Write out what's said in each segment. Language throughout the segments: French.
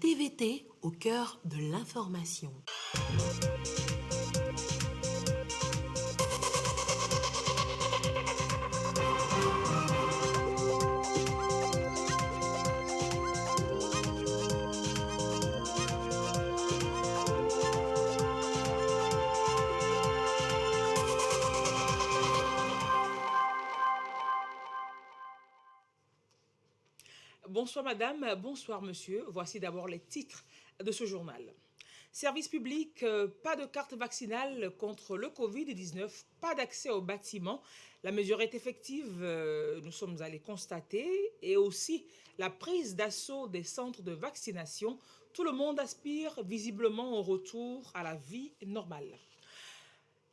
TVT au cœur de l'information. Bonsoir madame, bonsoir monsieur. Voici d'abord les titres de ce journal. Service public, pas de carte vaccinale contre le Covid-19, pas d'accès aux bâtiments. La mesure est effective, nous sommes allés constater, et aussi la prise d'assaut des centres de vaccination. Tout le monde aspire visiblement au retour à la vie normale.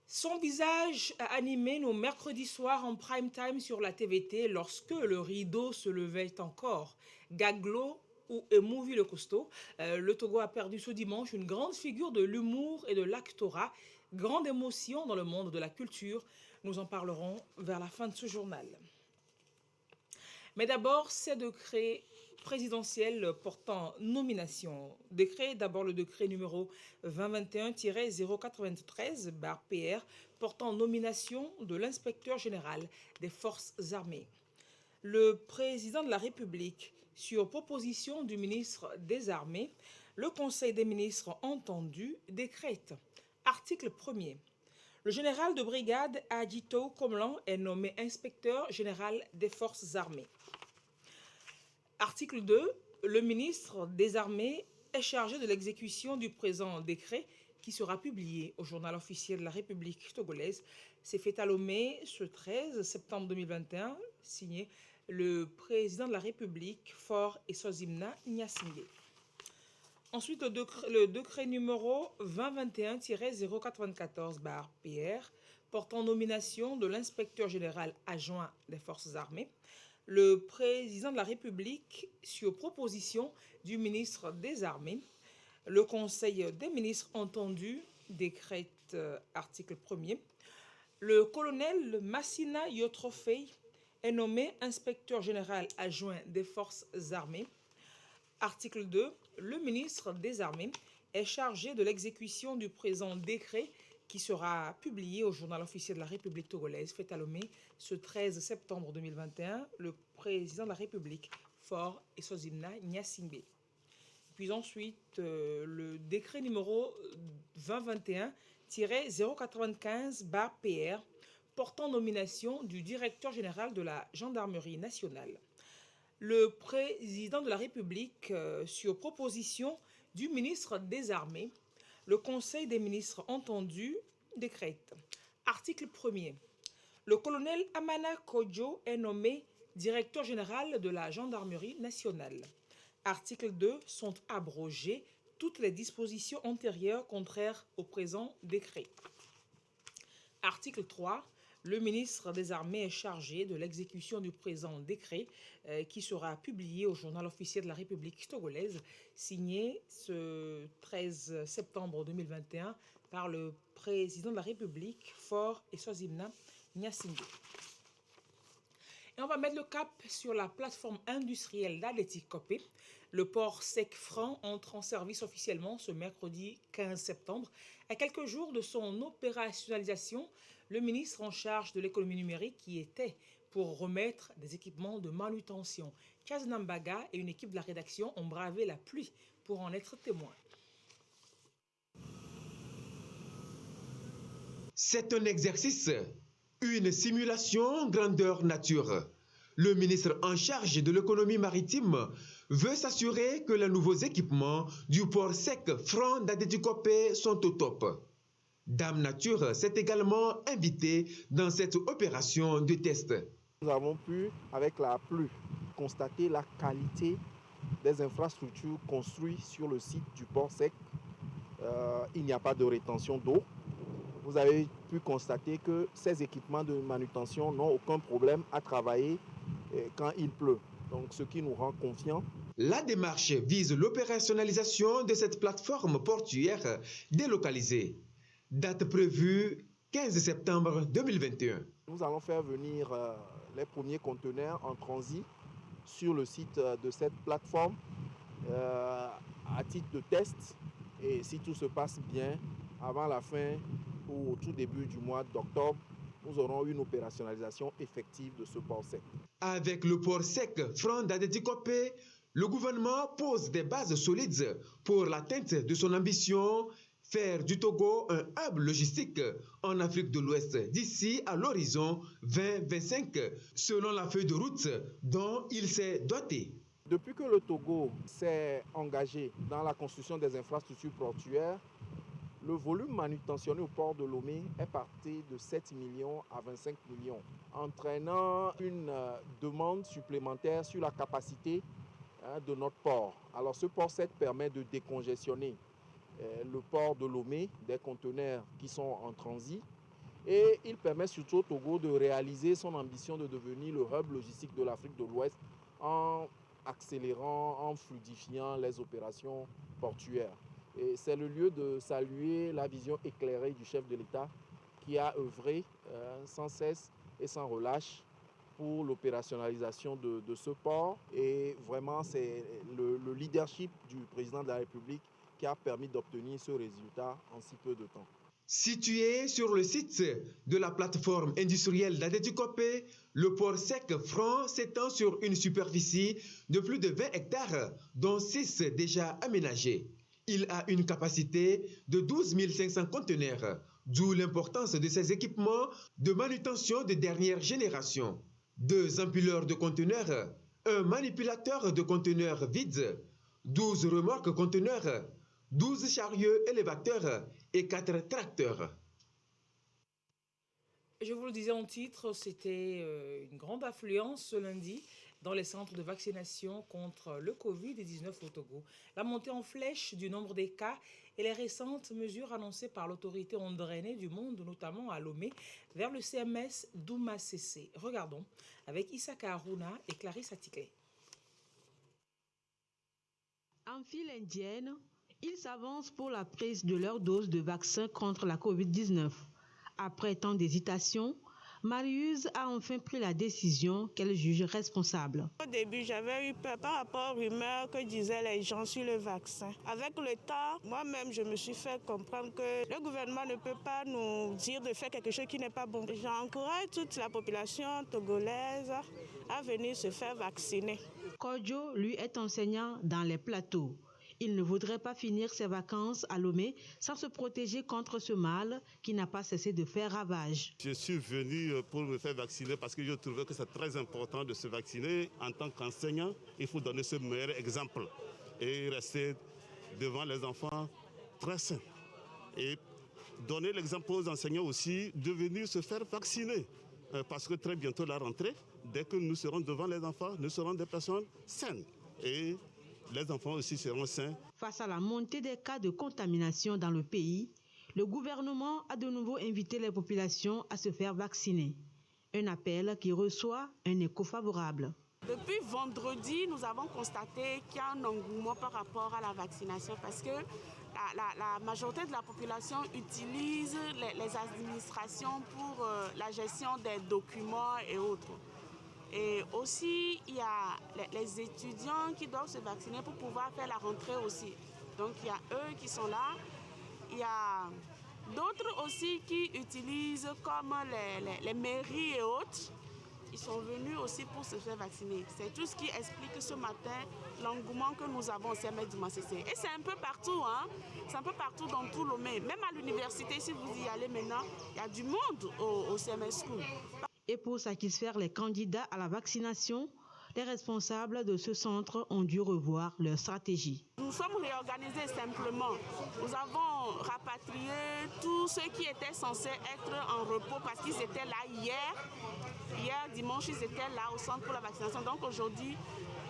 Son visage a animé nos mercredis soirs en prime time sur la TVT lorsque le rideau se levait encore. Gaglo ou Emouvi le costaud, le Togo a perdu ce dimanche une grande figure de l'humour et de l'actorat. Grande émotion dans le monde de la culture. Nous en parlerons vers la fin de ce journal. Mais d'abord, ces décrets présidentiels portant nomination. Décret, d'abord le décret numéro 2021-093-PR portant nomination de l'inspecteur général des forces armées. Le président de la République, sur proposition du ministre des Armées, le Conseil des ministres entendu décrète. Article 1er. Le général de brigade Adjito Komlan est nommé inspecteur général des forces armées. Article 2. Le ministre des Armées est chargé de l'exécution du présent décret qui sera publié au journal officiel de la République togolaise. C'est fait à Lomé ce 13 septembre 2021, signé le président de la République, Faure Eswazimna Gnassingbé. Ensuite, le décret numéro 2021-094-PR portant nomination de l'inspecteur général adjoint des forces armées. Le président de la République, sur proposition du ministre des Armées, le Conseil des ministres entendu décrète article 1er. Le colonel Massina Yotrofei est nommé inspecteur général adjoint des forces armées. Article 2. Le ministre des Armées est chargé de l'exécution du présent décret qui sera publié au journal officiel de la République togolaise, fait à Lomé ce 13 septembre 2021, le président de la République, Faure Eswazimna Gnassingbé. Puis ensuite, le décret numéro 2021-095-PR portant nomination du directeur général de la gendarmerie nationale. Le président de la République, sur proposition du ministre des Armées, le Conseil des ministres entendu décrète. Article 1er. Le colonel Amana Kodjo est nommé directeur général de la gendarmerie nationale. Article 2. Sont abrogées toutes les dispositions antérieures contraires au présent décret. Article 3. Le ministre des Armées est chargé de l'exécution du présent décret qui sera publié au journal officiel de la République togolaise, signé ce 13 septembre 2021 par le président de la République, Faure Eswazimna Gnassingbé. Et on va mettre le cap sur la plateforme industrielle d'Atleti Copé. Le port sec franc entre en service officiellement ce mercredi 15 septembre. À quelques jours de son opérationnalisation, le ministre en charge de l'économie numérique y était pour remettre des équipements de manutention. Chaz Nambaga et une équipe de la rédaction ont bravé la pluie pour en être témoins. C'est un exercice, une simulation grandeur nature. Le ministre en charge de l'économie maritime veut s'assurer que les nouveaux équipements du port sec franc d'Atleti Copé sont au top. Dame Nature s'est également invitée dans cette opération de test. Nous avons pu, avec la pluie, constater la qualité des infrastructures construites sur le site du port sec. Il n'y a pas de rétention d'eau. Vous avez pu constater que ces équipements de manutention n'ont aucun problème à travailler quand il pleut. Donc, ce qui nous rend confiants. La démarche vise l'opérationnalisation de cette plateforme portuaire délocalisée. Date prévue 15 septembre 2021. Nous allons faire venir les premiers conteneurs en transit sur le site de cette plateforme à titre de test. Et si tout se passe bien, avant la fin ou au tout début du mois d'octobre, nous aurons une opérationnalisation effective de ce port sec. Avec le port sec franc d'Adétikopé, le gouvernement pose des bases solides pour l'atteinte de son ambition, faire du Togo un hub logistique en Afrique de l'Ouest d'ici à l'horizon 2025, selon la feuille de route dont il s'est doté. Depuis que le Togo s'est engagé dans la construction des infrastructures portuaires, le volume manutentionné au port de Lomé est parti de 7 millions à 25 millions, entraînant une demande supplémentaire sur la capacité de notre port. Alors ce port sec permet de décongestionner le port de Lomé des conteneurs qui sont en transit et il permet surtout au Togo de réaliser son ambition de devenir le hub logistique de l'Afrique de l'Ouest en accélérant, en fluidifiant les opérations portuaires. Et c'est le lieu de saluer la vision éclairée du chef de l'État qui a œuvré sans cesse et sans relâche pour l'opérationnalisation de ce port. Et vraiment, c'est le leadership du président de la République qui a permis d'obtenir ce résultat en si peu de temps. Situé sur le site de la plateforme industrielle d'Adétikopé, le port sec franc s'étend sur une superficie de plus de 20 hectares, dont 6 déjà aménagés. Il a une capacité de 12 500 conteneurs, d'où l'importance de ces équipements de manutention de dernière génération. 2 empileurs de conteneurs, un manipulateur de conteneurs vides, 12 remorques conteneurs, 12 chariots élévateurs et 4 tracteurs. Je vous le disais en titre, c'était une grande affluence ce lundi dans les centres de vaccination contre le Covid-19 au Togo. La montée en flèche du nombre des cas et les récentes mesures annoncées par l'autorité ont drainé du monde, notamment à Lomé, vers le CMS d'Oumassessé. Regardons avec Issaka Aruna et Clarisse Atiklé. En file indienne, ils s'avancent pour la prise de leur dose de vaccin contre la Covid-19. Après tant d'hésitation, Marius a enfin pris la décision qu'elle juge responsable. Au début, j'avais eu peur par rapport aux rumeurs que disaient les gens sur le vaccin. Avec le temps, moi-même, je me suis fait comprendre que le gouvernement ne peut pas nous dire de faire quelque chose qui n'est pas bon. J'encourage toute la population togolaise à venir se faire vacciner. Kodjo, lui, est enseignant dans les plateaux. Il ne voudrait pas finir ses vacances à Lomé sans se protéger contre ce mal qui n'a pas cessé de faire ravage. Je suis venu pour me faire vacciner parce que je trouvais que c'est très important de se vacciner. En tant qu'enseignant, il faut donner ce meilleur exemple et rester devant les enfants très sains. Et donner l'exemple aux enseignants aussi de venir se faire vacciner. Parce que très bientôt la rentrée, dès que nous serons devant les enfants, nous serons des personnes saines. Et les enfants aussi seront sains. Face à la montée des cas de contamination dans le pays, le gouvernement a de nouveau invité les populations à se faire vacciner. Un appel qui reçoit un écho favorable. Depuis vendredi, nous avons constaté qu'il y a un engouement par rapport à la vaccination parce que la majorité de la population utilise les administrations pour la gestion des documents et autres. Et aussi, il y a les étudiants qui doivent se vacciner pour pouvoir faire la rentrée aussi. Donc, il y a eux qui sont là. Il y a d'autres aussi qui utilisent comme les mairies et autres. Ils sont venus aussi pour se faire vacciner. C'est tout ce qui explique ce matin l'engouement que nous avons au CMS d'Oumassessé. Et c'est un peu partout, hein? C'est un peu partout dans tout Lomé. Même à l'université, si vous y allez maintenant, il y a du monde au CMS School. Et pour satisfaire les candidats à la vaccination, les responsables de ce centre ont dû revoir leur stratégie. Nous sommes réorganisés simplement. Nous avons rapatrié tous ceux qui étaient censés être en repos parce qu'ils étaient là hier. Hier, dimanche, ils étaient là au centre pour la vaccination. Donc aujourd'hui,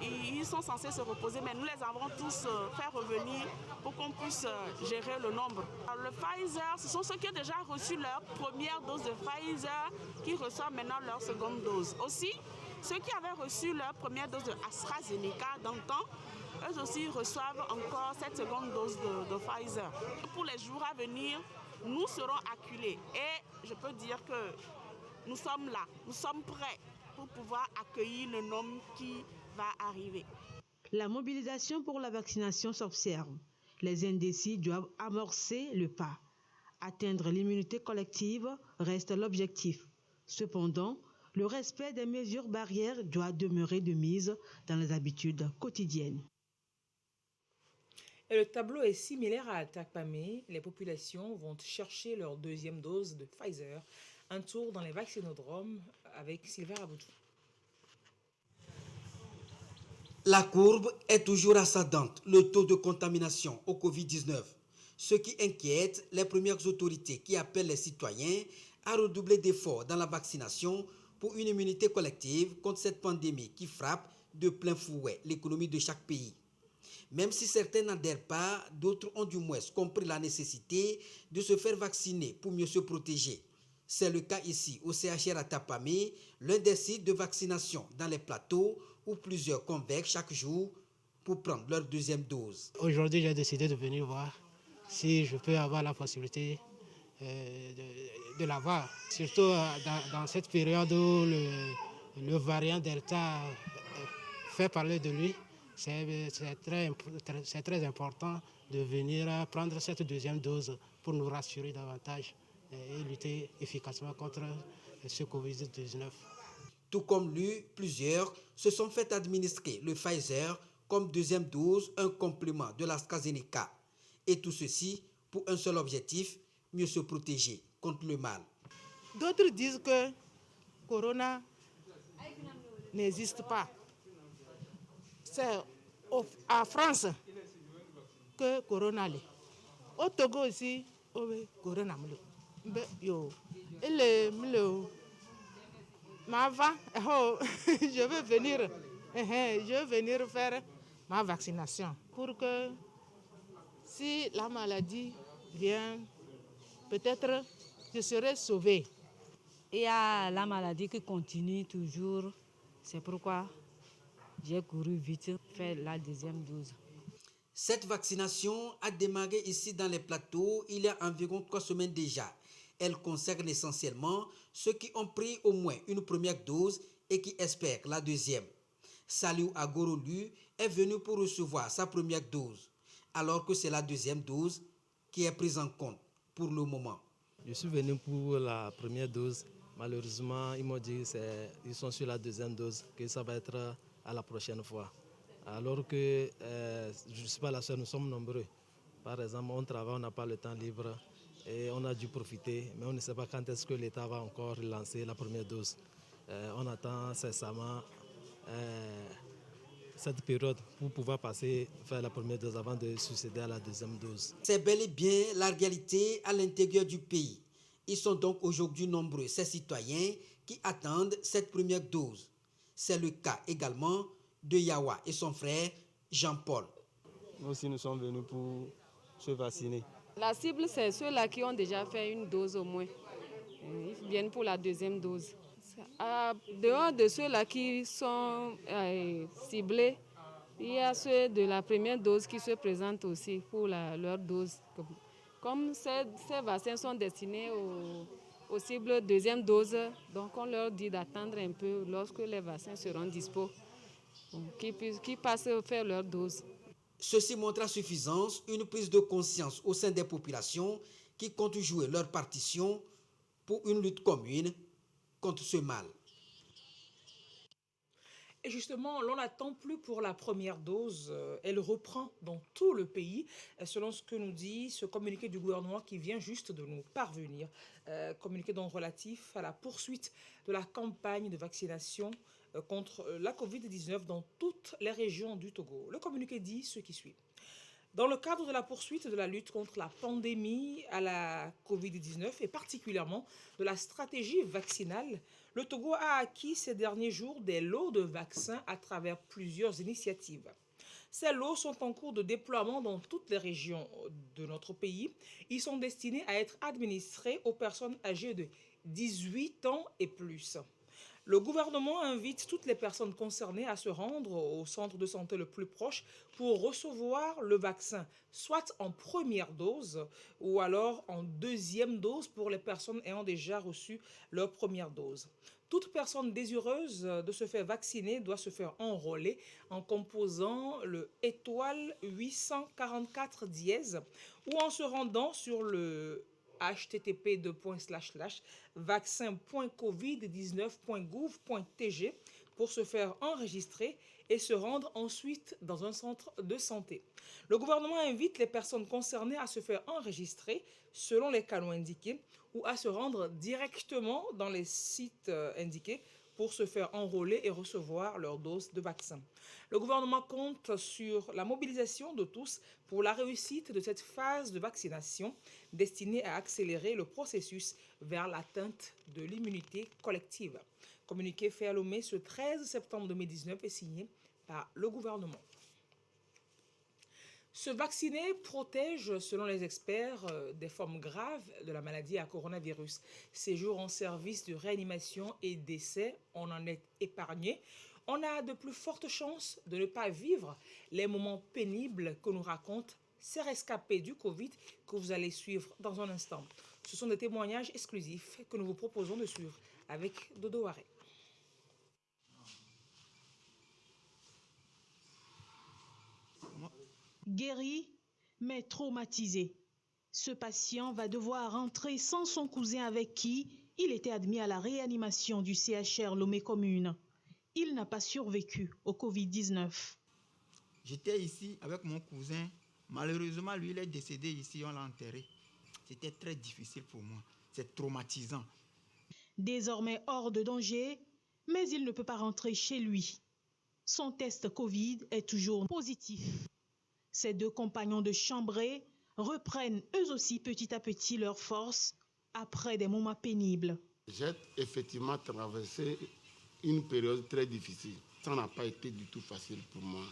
ils sont censés se reposer, mais nous les avons tous fait revenir pour qu'on puisse gérer le nombre. Alors, le Pfizer, ce sont ceux qui ont déjà reçu leur première dose de Pfizer qui reçoivent maintenant leur seconde dose. Aussi, ceux qui avaient reçu leur première dose de AstraZeneca dans le temps, eux aussi reçoivent encore cette seconde dose de Pfizer. Pour les jours à venir, nous serons acculés et je peux dire que nous sommes là, nous sommes prêts pour pouvoir accueillir le nombre qui va arriver. La mobilisation pour la vaccination s'observe. Les indécis doivent amorcer le pas. Atteindre l'immunité collective reste l'objectif. Cependant, le respect des mesures barrières doit demeurer de mise dans les habitudes quotidiennes. Et le tableau est similaire à Takpamé. Les populations vont chercher leur deuxième dose de Pfizer. Un tour dans les vaccinodromes avec Sylvain Aboudou. La courbe est toujours ascendante, le taux de contamination au Covid-19. Ce qui inquiète les premières autorités qui appellent les citoyens à redoubler d'efforts dans la vaccination pour une immunité collective contre cette pandémie qui frappe de plein fouet l'économie de chaque pays. Même si certains n'adhèrent pas, d'autres ont du moins compris la nécessité de se faire vacciner pour mieux se protéger. C'est le cas ici au CHR à Tapamé, l'un des sites de vaccination dans les plateaux où plusieurs convergent chaque jour pour prendre leur deuxième dose. Aujourd'hui, j'ai décidé de venir voir si je peux avoir la possibilité de l'avoir. Surtout dans cette période où le variant Delta fait parler de lui, c'est très important de venir prendre cette deuxième dose pour nous rassurer davantage et lutter efficacement contre ce Covid-19. Tout comme lui, plusieurs se sont fait administrer le Pfizer comme deuxième dose, un complément de l'AstraZeneca. Et tout ceci pour un seul objectif, mieux se protéger contre le mal. D'autres disent que Corona n'existe pas. C'est à France que Corona est. Au Togo aussi, Corona est. Je veux venir faire ma vaccination pour que si la maladie vient, peut-être je serai sauvée. Il y a la maladie qui continue toujours. C'est pourquoi j'ai couru vite faire la deuxième dose. Cette vaccination a démarré ici dans les plateaux il y a environ 3 semaines déjà. Elle concerne essentiellement ceux qui ont pris au moins une première dose et qui espèrent la deuxième. Saliou Agorolu est venu pour recevoir sa première dose, alors que c'est la deuxième dose qui est prise en compte pour le moment. Je suis venu pour la première dose. Malheureusement, ils m'ont dit qu'ils sont sur la deuxième dose, que ça va être à la prochaine fois. Alors que je ne suis pas la seule, nous sommes nombreux. Par exemple, on travaille, on n'a pas le temps libre et on a dû profiter, mais on ne sait pas quand est-ce que l'État va encore lancer la première dose. On attend incessamment cette période pour pouvoir faire la première dose avant de succéder à la deuxième dose. C'est bel et bien la réalité à l'intérieur du pays. Ils sont donc aujourd'hui nombreux, ces citoyens qui attendent cette première dose. C'est le cas également de Yawa et son frère Jean-Paul. Nous aussi, nous sommes venus pour se vacciner. La cible, c'est ceux-là qui ont déjà fait une dose au moins. Ils viennent pour la deuxième dose. Dehors de ceux-là qui sont ciblés, il y a ceux de la première dose qui se présentent aussi pour leur dose. Comme ces vaccins sont destinés aux cibles deuxième dose, donc on leur dit d'attendre un peu lorsque les vaccins seront dispos, qu'ils passent faire leur dose. Ceci montre à suffisance une prise de conscience au sein des populations qui comptent jouer leur partition pour une lutte commune contre ce mal. Et justement, l'on n'attend plus pour la première dose. Elle reprend dans tout le pays, selon ce que nous dit ce communiqué du gouvernement qui vient juste de nous parvenir. Communiqué donc relatif à la poursuite de la campagne de vaccination contre la Covid-19 dans toutes les régions du Togo. Le communiqué dit ce qui suit. Dans le cadre de la poursuite de la lutte contre la pandémie à la Covid-19 et particulièrement de la stratégie vaccinale, le Togo a acquis ces derniers jours des lots de vaccins à travers plusieurs initiatives. Ces lots sont en cours de déploiement dans toutes les régions de notre pays. Ils sont destinés à être administrés aux personnes âgées de 18 ans et plus. Le gouvernement invite toutes les personnes concernées à se rendre au centre de santé le plus proche pour recevoir le vaccin, soit en première dose ou alors en deuxième dose pour les personnes ayant déjà reçu leur première dose. Toute personne désireuse de se faire vacciner doit se faire enrôler en composant le étoile 844 dièse ou en se rendant sur le http://vaccin.covid19.gouv.tg pour se faire enregistrer et se rendre ensuite dans un centre de santé. Le gouvernement invite les personnes concernées à se faire enregistrer selon les canaux indiqués ou à se rendre directement dans les sites indiqués pour se faire enrôler et recevoir leur dose de vaccin. Le gouvernement compte sur la mobilisation de tous pour la réussite de cette phase de vaccination destinée à accélérer le processus vers l'atteinte de l'immunité collective. Communiqué fait à Lomé ce 13 septembre 2019 et signé par le gouvernement. Se vacciner protège, selon les experts, des formes graves de la maladie à coronavirus. Séjour en service de réanimation et décès, on en est épargné. On a de plus fortes chances de ne pas vivre les moments pénibles que nous racontent ces rescapés du Covid que vous allez suivre dans un instant. Ce sont des témoignages exclusifs que nous vous proposons de suivre avec Dodo Waré. Guéri, mais traumatisé. Ce patient va devoir rentrer sans son cousin avec qui il était admis à la réanimation du CHR Lomé Commune. Il n'a pas survécu au Covid-19. J'étais ici avec mon cousin. Malheureusement, lui, il est décédé ici, on l'a enterré. C'était très difficile pour moi. C'est traumatisant. Désormais hors de danger, mais il ne peut pas rentrer chez lui. Son test Covid est toujours positif. Ses deux compagnons de chambrée reprennent eux aussi petit à petit leur force après des moments pénibles. J'ai effectivement traversé une période très difficile. Ça n'a pas été du tout facile pour moi,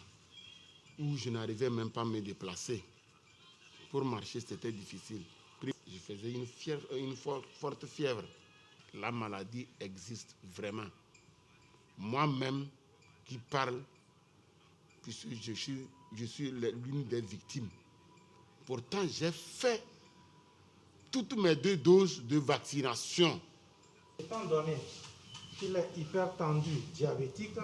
où je n'arrivais même pas à me déplacer. Pour marcher, c'était difficile. Je faisais une forte fièvre. La maladie existe vraiment. Moi-même qui parle, puisque je suis l'une des victimes. Pourtant, j'ai fait toutes mes 2 doses de vaccination. Étant donné qu'il est hypertendu, diabétique,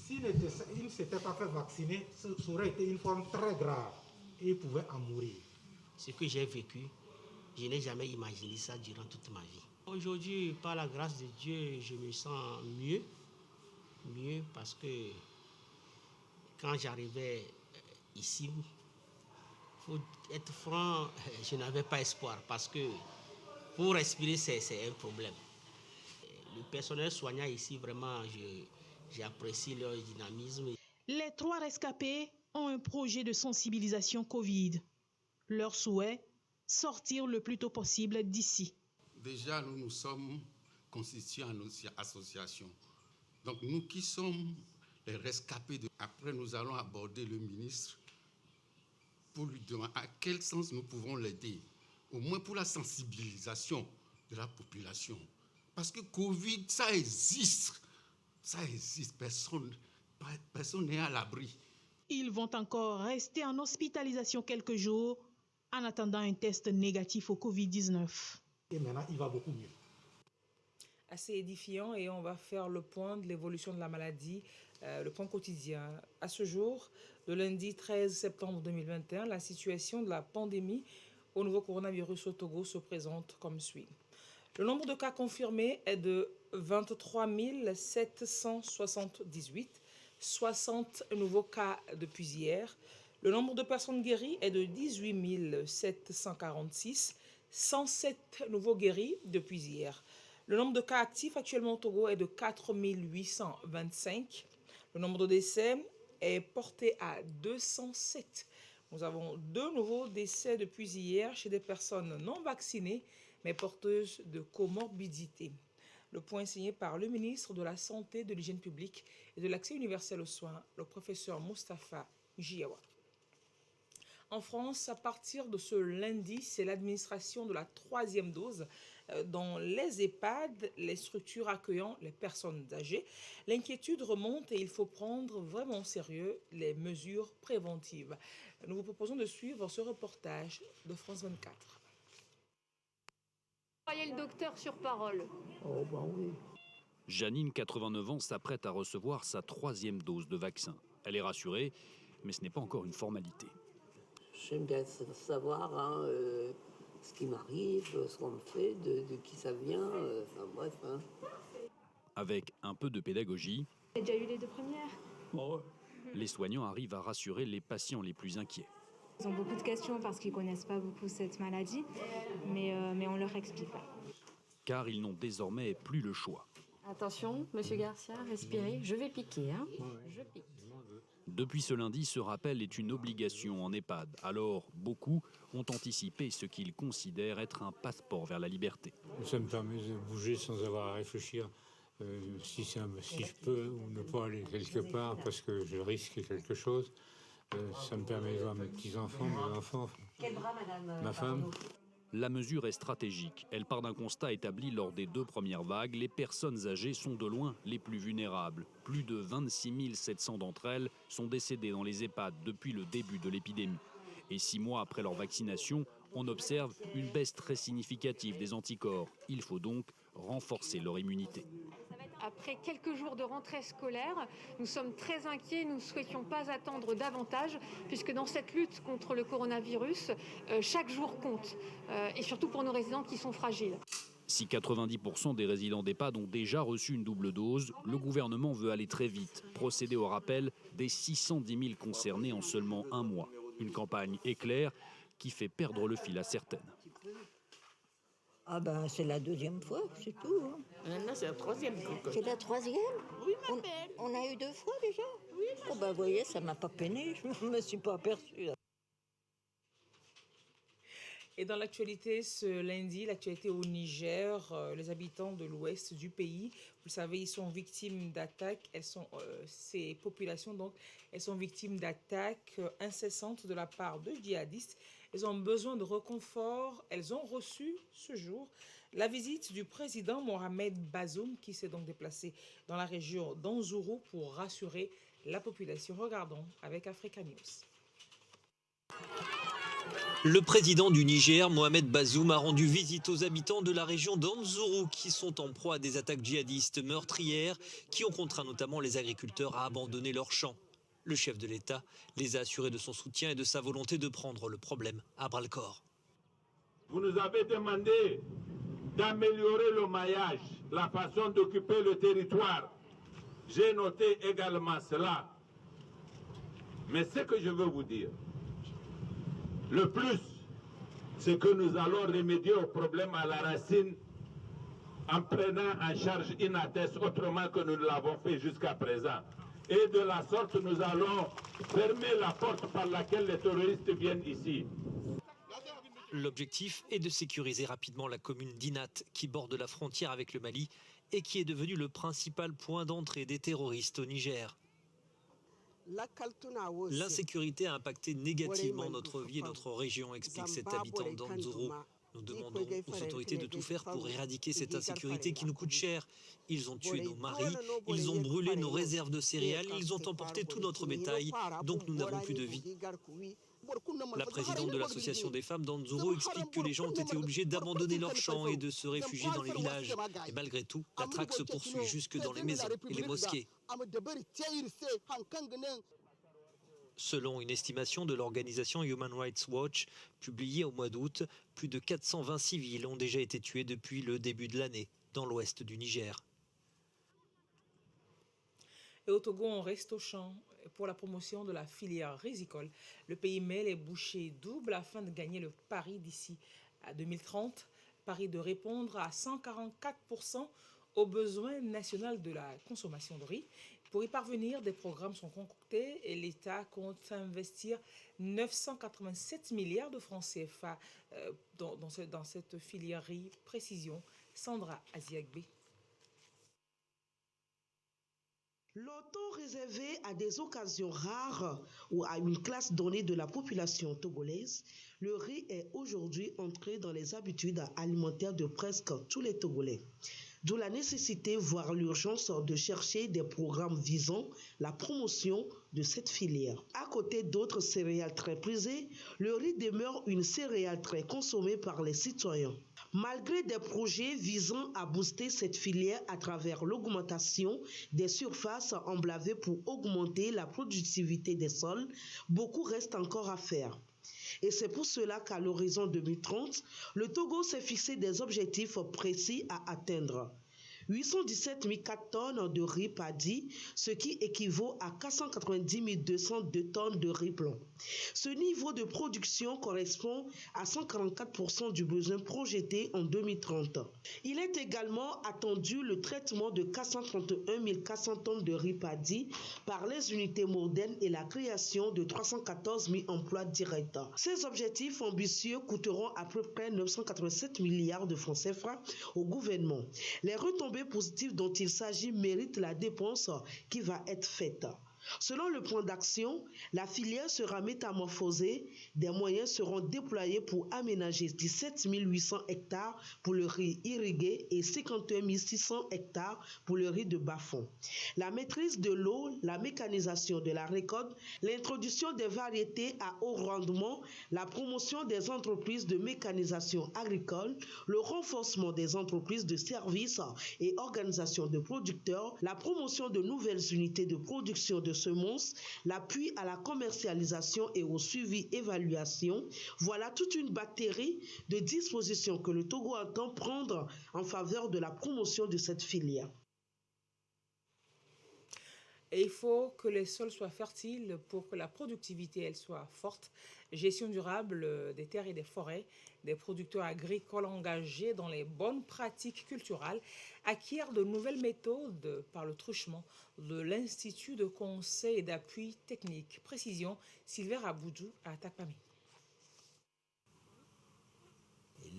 s'il ne s'était pas fait vacciner, ça aurait été une forme très grave et il pouvait en mourir. Ce que j'ai vécu, je n'ai jamais imaginé ça durant toute ma vie. Aujourd'hui, par la grâce de Dieu, je me sens mieux parce que quand j'arrivais ici, il faut être franc, je n'avais pas espoir parce que pour respirer, c'est un problème. Le personnel soignant ici, vraiment, j'apprécie leur dynamisme. Les 3 rescapés ont un projet de sensibilisation Covid. Leur souhait, sortir le plus tôt possible d'ici. Déjà, nous sommes constitués en association. Donc, nous qui sommes les rescapés, après nous allons aborder le ministre pour lui demander à quel sens nous pouvons l'aider, au moins pour la sensibilisation de la population. Parce que Covid, ça existe, personne n'est à l'abri. Ils vont encore rester en hospitalisation quelques jours en attendant un test négatif au Covid-19. Et maintenant, il va beaucoup mieux. Assez édifiant et on va faire le point de l'évolution de la maladie, le point quotidien. À ce jour, le lundi 13 septembre 2021, la situation de la pandémie au nouveau coronavirus au Togo se présente comme suit. Le nombre de cas confirmés est de 23 778, 60 nouveaux cas depuis hier. Le nombre de personnes guéries est de 18 746, 107 nouveaux guéris depuis hier. Le nombre de cas actifs actuellement au Togo est de 4 825. Le nombre de décès est porté à 207. Nous avons 2 nouveaux décès depuis hier chez des personnes non vaccinées, mais porteuses de comorbidité. Le point est signé par le ministre de la Santé, de l'Hygiène publique et de l'Accès universel aux soins, le professeur Moustapha Jiawa. En France, à partir de ce lundi, c'est l'administration de la 3e dose dans les EHPAD, les structures accueillant les personnes âgées. L'inquiétude remonte et il faut prendre vraiment au sérieux les mesures préventives. Nous vous proposons de suivre ce reportage de France 24. Voyez le docteur sur parole. Oh ben oui. Janine, 89 ans, s'apprête à recevoir sa 3e dose de vaccin. Elle est rassurée, mais ce n'est pas encore une formalité. J'aime bien savoir ce qui m'arrive, ce qu'on me fait, de qui ça vient, enfin bref. Hein. Avec un peu de pédagogie, J'ai déjà eu les 2 premières. oh ouais. Les soignants arrivent à rassurer les patients les plus inquiets. Ils ont beaucoup de questions parce qu'ils ne connaissent pas beaucoup cette maladie, mais on leur explique. Car ils n'ont désormais plus le choix. Attention, monsieur Garcia, respirez, je vais piquer. Hein. Je pique. Depuis ce lundi, ce rappel est une obligation en EHPAD. Alors, beaucoup ont anticipé ce qu'ils considèrent être un passeport vers la liberté. Ça me permet de bouger sans avoir à réfléchir si je peux ou ne pas aller quelque part parce que je risque quelque chose. Ça me permet de voir mes petits-enfants, mes enfants, Quel bras, madame, ma femme. La mesure est stratégique. Elle part d'un constat établi lors des 2 premières vagues. Les personnes âgées sont de loin les plus vulnérables. Plus de 26 700 d'entre elles sont décédées dans les EHPAD depuis le début de l'épidémie. Et 6 mois après leur vaccination, on observe une baisse très significative des anticorps. Il faut donc renforcer leur immunité. Après quelques jours de rentrée scolaire, nous sommes très inquiets, nous ne souhaitions pas attendre davantage, puisque dans cette lutte contre le coronavirus, chaque jour compte, et surtout pour nos résidents qui sont fragiles. Si 90% des résidents d'EHPAD ont déjà reçu une double dose, le gouvernement veut aller très vite, procéder au rappel des 610 000 concernés en seulement un mois. Une campagne éclair qui fait perdre le fil à certaines. Ah ben c'est la 2e fois, c'est tout. Hein. Là, c'est la 3e. C'est la 3e? Oui, ma belle. On a eu 2 fois déjà? Oui. Oh ben vous voyez, ça m'a pas peiné, je me suis pas aperçue. Et dans l'actualité ce lundi, l'actualité au Niger, les habitants de l'ouest du pays, vous le savez, ils sont victimes d'attaques. Ces populations, donc, elles sont victimes d'attaques incessantes de la part de djihadistes. Elles ont besoin de réconfort. Elles ont reçu ce jour la visite du président Mohamed Bazoum, qui s'est donc déplacé dans la région d'Anzourou pour rassurer la population. Regardons avec Africa News. Le président du Niger, Mohamed Bazoum, a rendu visite aux habitants de la région d'Anzourou qui sont en proie à des attaques djihadistes meurtrières qui ont contraint notamment les agriculteurs à abandonner leurs champs. Le chef de l'État les a assurés de son soutien et de sa volonté de prendre le problème à bras-le-corps. Vous nous avez demandé d'améliorer le maillage, la façon d'occuper le territoire. J'ai noté également cela. Mais ce que je veux vous dire, le plus, c'est que nous allons remédier au problème à la racine en prenant en charge Inates autrement que nous ne l'avons fait jusqu'à présent. Et de la sorte, nous allons fermer la porte par laquelle les terroristes viennent ici. L'objectif est de sécuriser rapidement la commune d'Inat qui borde la frontière avec le Mali et qui est devenue le principal point d'entrée des terroristes au Niger. L'insécurité a impacté négativement notre vie et notre région, explique cet habitant d'Anzourou. Nous demandons aux autorités de tout faire pour éradiquer cette insécurité qui nous coûte cher. Ils ont tué nos maris, ils ont brûlé nos réserves de céréales, ils ont emporté tout notre bétail, donc nous n'avons plus de vie. La présidente de l'association des femmes d'Anzourou explique que les gens ont été obligés d'abandonner leurs champs et de se réfugier dans les villages. Et malgré tout, la traque se poursuit jusque dans les maisons et les mosquées. Selon une estimation de l'organisation Human Rights Watch, publiée au mois d'août, plus de 420 civils ont déjà été tués depuis le début de l'année dans l'ouest du Niger. Et au Togo, on reste au champ pour la promotion de la filière rizicole. Le pays met les bouchées doubles afin de gagner le pari d'ici à 2030. Pari de répondre à 144% aux besoins nationaux de la consommation de riz. Pour y parvenir, des programmes sont concoctés et l'État compte investir 987 milliards de francs CFA dans cette filière riz. Précision, Sandra Aziagbe. Longtemps réservé à des occasions rares ou à une classe donnée de la population togolaise, le riz est aujourd'hui entré dans les habitudes alimentaires de presque tous les Togolais. D'où la nécessité, voire l'urgence de chercher des programmes visant la promotion de cette filière. À côté d'autres céréales très prisées, le riz demeure une céréale très consommée par les citoyens. Malgré des projets visant à booster cette filière à travers l'augmentation des surfaces emblavées pour augmenter la productivité des sols, beaucoup reste encore à faire. Et c'est pour cela qu'à l'horizon 2030, le Togo s'est fixé des objectifs précis à atteindre. 817 400 tonnes de riz paddy, ce qui équivaut à 490 202 tonnes de riz blanc. Ce niveau de production correspond à 144% du besoin projeté en 2030. Il est également attendu le traitement de 431 400 tonnes de riz paddy par les unités modernes et la création de 314 000 emplois directs. Ces objectifs ambitieux coûteront à peu près 987 milliards de francs CFA au gouvernement. Les retombées positives dont il s'agit méritent la dépense qui va être faite. Selon le plan d'action, la filière sera métamorphosée, des moyens seront déployés pour aménager 17 800 hectares pour le riz irrigué et 51 600 hectares pour le riz de bas-fond. La maîtrise de l'eau, la mécanisation de la récolte, l'introduction des variétés à haut rendement, la promotion des entreprises de mécanisation agricole, le renforcement des entreprises de services et organisations de producteurs, la promotion de nouvelles unités de production de semences, l'appui à la commercialisation et au suivi-évaluation, voilà toute une batterie de dispositions que le Togo entend prendre en faveur de la promotion de cette filière. Et il faut que les sols soient fertiles pour que la productivité elle soit forte. Gestion durable des terres et des forêts, des producteurs agricoles engagés dans les bonnes pratiques culturales acquièrent de nouvelles méthodes par le truchement de l'Institut de conseil et d'appui technique. Précision, Sylvain Aboudjou à Takpami.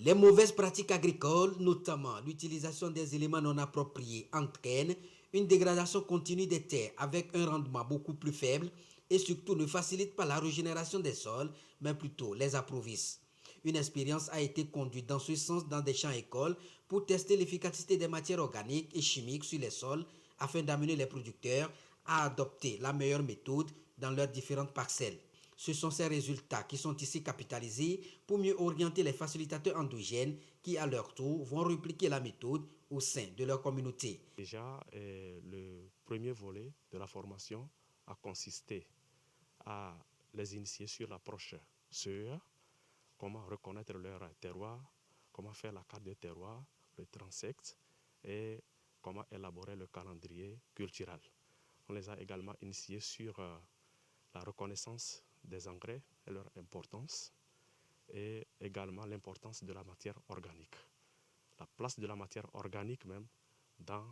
Les mauvaises pratiques agricoles, notamment l'utilisation des éléments non appropriés, entraînent une dégradation continue des terres avec un rendement beaucoup plus faible et surtout ne facilitent pas la régénération des sols, mais plutôt les appauvrissent. Une expérience a été conduite dans ce sens dans des champs-écoles pour tester l'efficacité des matières organiques et chimiques sur les sols afin d'amener les producteurs à adopter la meilleure méthode dans leurs différentes parcelles. Ce sont ces résultats qui sont ici capitalisés pour mieux orienter les facilitateurs endogènes qui, à leur tour, vont répliquer la méthode au sein de leur communauté. Déjà, le premier volet de la formation a consisté à les initier sur l'approche CEA, comment reconnaître leur terroir, comment faire la carte des terroirs, le transect et comment élaborer le calendrier culturel. On les a également initiés sur la reconnaissance des engrais et leur importance et également l'importance de la matière organique. La place de la matière organique même dans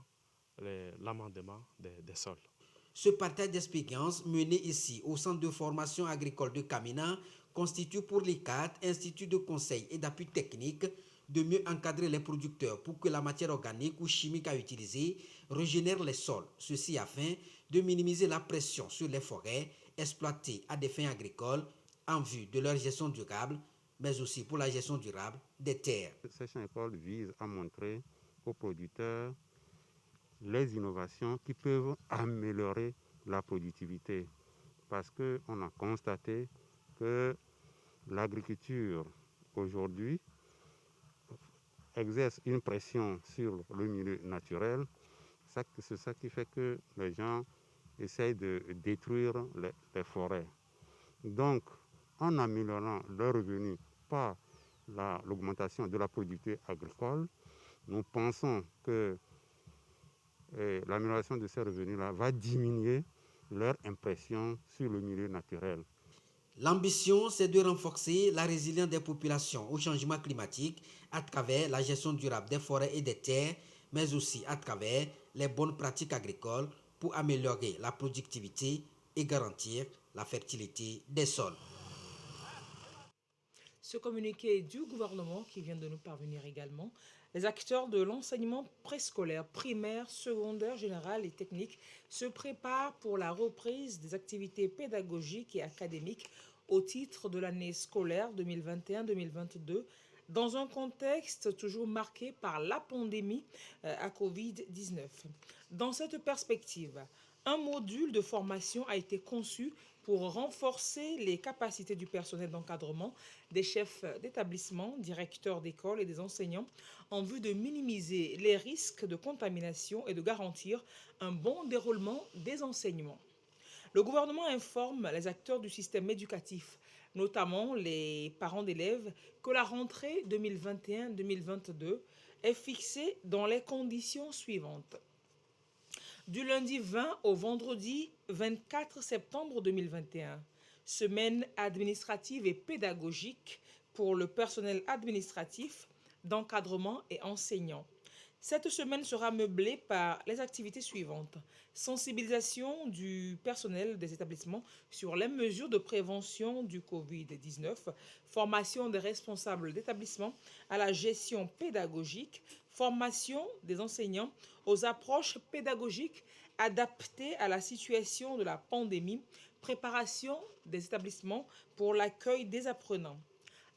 l'amendement des sols. Ce partage d'expérience mené ici au Centre de formation agricole de Kamina constitue pour l'ICAT, Institut de conseil et d'appui technique, de mieux encadrer les producteurs pour que la matière organique ou chimique à utiliser régénère les sols. Ceci afin de minimiser la pression sur les forêts exploitées à des fins agricoles en vue de leur gestion durable, mais aussi pour la gestion durable des terres. Ces champs-écoles visent à montrer aux producteurs les innovations qui peuvent améliorer la productivité. Parce qu'on a constaté que l'agriculture aujourd'hui exerce une pression sur le milieu naturel. C'est ça qui fait que les gens essayent de détruire les forêts. Donc, en améliorant leurs revenus par l'augmentation de la productivité agricole, nous pensons que l'amélioration de ces revenus-là va diminuer leur impression sur le milieu naturel. L'ambition, c'est de renforcer la résilience des populations au changement climatique à travers la gestion durable des forêts et des terres, mais aussi à travers les bonnes pratiques agricoles pour améliorer la productivité et garantir la fertilité des sols. Ce communiqué du gouvernement qui vient de nous parvenir également Les acteurs de l'enseignement préscolaire, primaire, secondaire, général et technique se préparent pour la reprise des activités pédagogiques et académiques au titre de l'année scolaire 2021-2022 dans un contexte toujours marqué par la pandémie à Covid-19. Dans cette perspective, un module de formation a été conçu pour renforcer les capacités du personnel d'encadrement, des chefs d'établissement, directeurs d'école et des enseignants en vue de minimiser les risques de contamination et de garantir un bon déroulement des enseignements. Le gouvernement informe les acteurs du système éducatif, notamment les parents d'élèves, que la rentrée 2021-2022 est fixée dans les conditions suivantes. Du lundi 20 au vendredi 24 septembre 2021, semaine administrative et pédagogique pour le personnel administratif, d'encadrement et enseignant. Cette semaine sera meublée par les activités suivantes. Sensibilisation du personnel des établissements sur les mesures de prévention du Covid-19, formation des responsables d'établissement à la gestion pédagogique, formation des enseignants aux approches pédagogiques adaptées à la situation de la pandémie, préparation des établissements pour l'accueil des apprenants.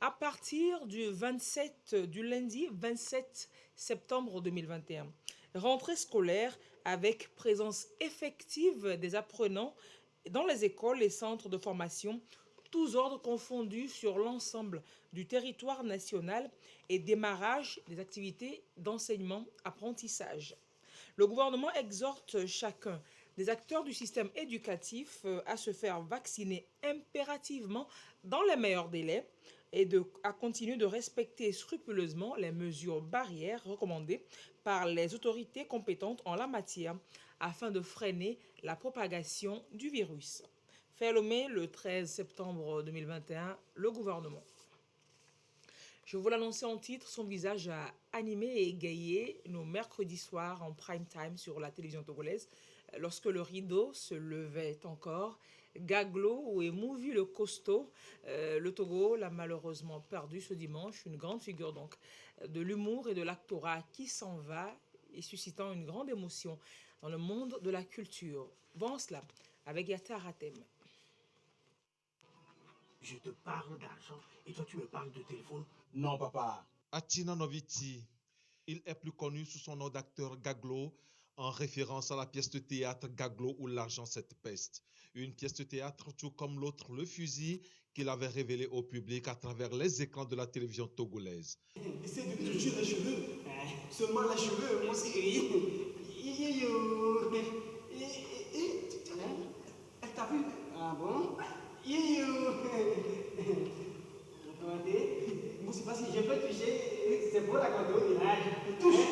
À partir du lundi 27 septembre 2021, rentrée scolaire avec présence effective des apprenants dans les écoles et centres de formation, tous ordres confondus sur l'ensemble du territoire national et démarrage des activités d'enseignement-apprentissage. Le gouvernement exhorte chacun des acteurs du système éducatif à se faire vacciner impérativement dans les meilleurs délais et à continuer de respecter scrupuleusement les mesures barrières recommandées par les autorités compétentes en la matière afin de freiner la propagation du virus. Fait Lomé, le 13 septembre 2021, le gouvernement. Je vous l'annonçais en titre, son visage a animé et égayé nos mercredis soirs en prime time sur la télévision togolaise. Lorsque le rideau se levait encore, Gaglo ou Emouvi le costaud, le Togo l'a malheureusement perdu ce dimanche, une grande figure donc de l'humour et de l'actorat qui s'en va et suscitant une grande émotion dans le monde de la culture. Bon cela, avec Yata Ratem. Je te parle d'argent et toi tu me parles de téléphone. Non, papa. Atina Noviti, il est plus connu sous son nom d'acteur Gaglo, en référence à la pièce de théâtre Gaglo ou l'argent cette peste. Une pièce de théâtre tout comme l'autre Le Fusil qu'il avait révélé au public à travers les écrans de la télévision togolaise. Essaye de toucher les cheveux. Seulement les cheveux, moi aussi. Elle t'a vu? Ah bon? Regardez, moi c'est pas si je peux toucher, c'est pour la contrôle. Touche!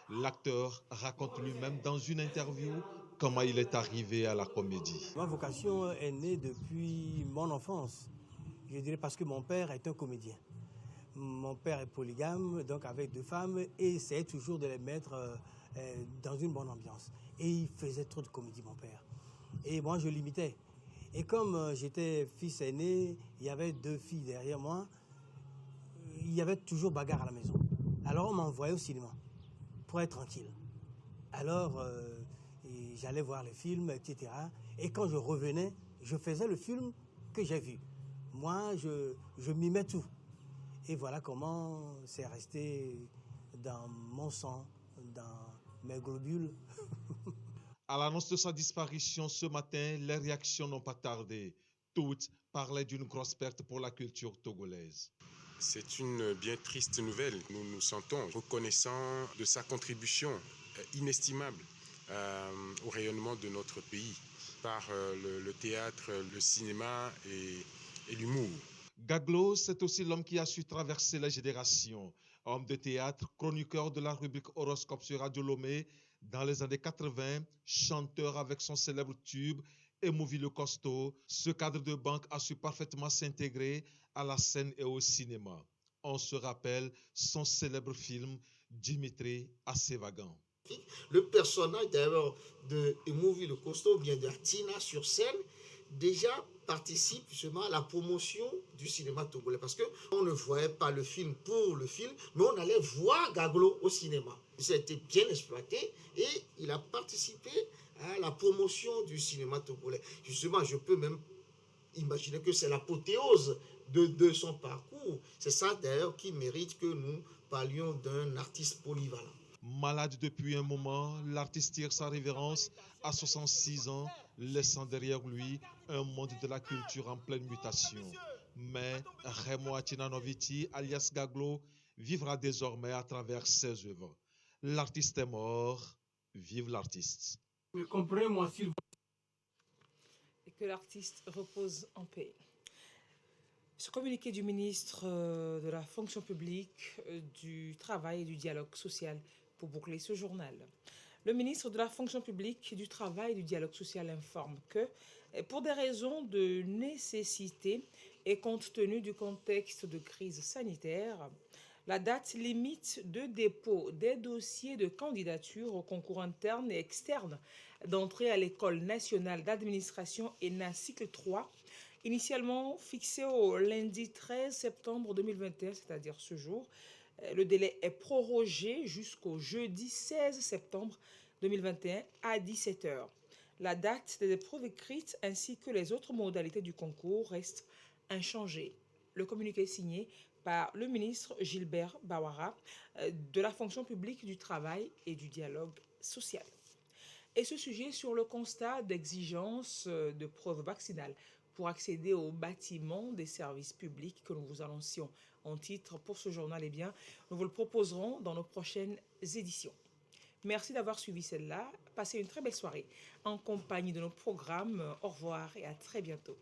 L'acteur raconte lui-même dans une interview comment il est arrivé à la comédie. Ma vocation est née depuis mon enfance. Je dirais parce que mon père est un comédien. Mon père est polygame, donc avec 2 femmes, et essayait toujours de les mettre dans une bonne ambiance. Et il faisait trop de comédie, mon père. Et moi, je l'imitais. Et comme j'étais fils aîné, il y avait 2 filles derrière moi, il y avait toujours bagarre à la maison. Alors on m'envoyait au cinéma pour être tranquille. Alors j'allais voir les films, etc. Et quand je revenais, je faisais le film que j'ai vu. Moi, je mimais tout. Et voilà comment c'est resté dans mon sang, dans mes globules. À l'annonce de sa disparition ce matin, les réactions n'ont pas tardé. Toutes parlaient d'une grosse perte pour la culture togolaise. C'est une bien triste nouvelle. Nous nous sentons reconnaissants de sa contribution inestimable au rayonnement de notre pays par le théâtre, le cinéma et l'humour. Gaglo, c'est aussi l'homme qui a su traverser les générations. Homme de théâtre, chroniqueur de la rubrique Horoscope sur Radio Lomé, dans les années 80, chanteur avec son célèbre tube Emouvi le costaud, ce cadre de banque a su parfaitement s'intégrer à la scène et au cinéma. On se rappelle son célèbre film Dimitri Assevagan. Le personnage d'ailleurs de Emouvi le costaud, bien de Atina sur scène, déjà participe justement à la promotion du cinéma togolais. Parce qu'on ne voyait pas le film pour le film, mais on allait voir Gaglo au cinéma. Ça a été bien exploité et il a participé à la promotion du cinéma togolais. Justement, je peux même imaginer que c'est l'apothéose de son parcours. C'est ça d'ailleurs qui mérite que nous parlions d'un artiste polyvalent. Malade depuis un moment, l'artiste tire sa révérence à 66 ans, laissant derrière lui un monde de la culture en pleine mutation. Mais Remo Acinanoviti, alias Gaglo, vivra désormais à travers ses œuvres. L'artiste est mort, vive l'artiste. Mais comprenez-moi s'il vous plaît. Et que l'artiste repose en paix. Ce communiqué du ministre de la fonction publique, du travail et du dialogue social pour boucler ce journal. Le ministre de la fonction publique, du travail et du dialogue social informe que, pour des raisons de nécessité et compte tenu du contexte de crise sanitaire, la date limite de dépôt des dossiers de candidature au concours interne et externe d'entrée à l'École nationale d'administration ENA cycle 3, initialement fixée au lundi 13 septembre 2021, c'est-à-dire ce jour. Le délai est prorogé jusqu'au jeudi 16 septembre 2021 à 17h. La date des épreuves écrites ainsi que les autres modalités du concours restent inchangées. Le communiqué est signé par le ministre Gilbert Bawara de la fonction publique, du travail et du dialogue social. Et ce sujet sur le constat d'exigence de preuves vaccinales pour accéder aux bâtiments des services publics que nous vous annoncions en titre pour ce journal, eh bien, nous vous le proposerons dans nos prochaines éditions. Merci d'avoir suivi celle-là. Passez une très belle soirée en compagnie de nos programmes. Au revoir et à très bientôt.